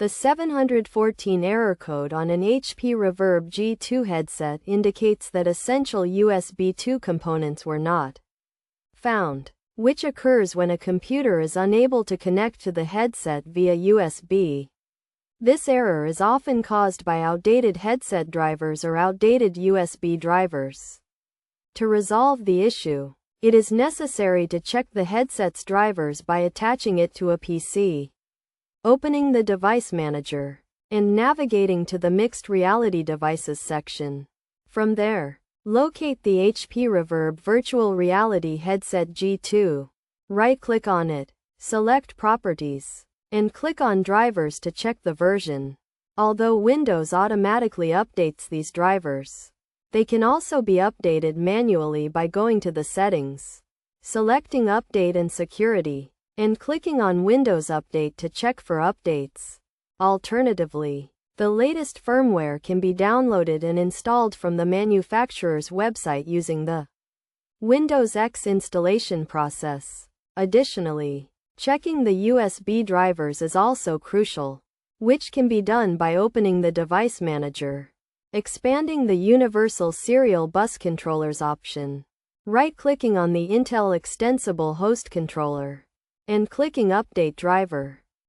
The 714 error code on an HP Reverb G2 headset indicates that essential USB 2 components were not found, which occurs when a computer is unable to connect to the headset via USB. This error is often caused by outdated headset drivers or outdated USB drivers. To resolve the issue, it is necessary to check the headset's drivers by attaching it to a PC, opening the Device Manager, and navigating to the Mixed Reality Devices section. From there, locate the HP Reverb Virtual Reality Headset G2. Right-click on it, select Properties, and click on Drivers to check the version. Although Windows automatically updates these drivers, they can also be updated manually by going to the Settings, selecting Update and Security, and clicking on Windows Update to check for updates. Alternatively, the latest firmware can be downloaded and installed from the manufacturer's website using the Windows X installation process. Additionally, checking the USB drivers is also crucial, which can be done by opening the Device Manager, expanding the Universal Serial Bus Controllers option, right-clicking on the Intel Extensible Host Controller, and clicking Update Driver.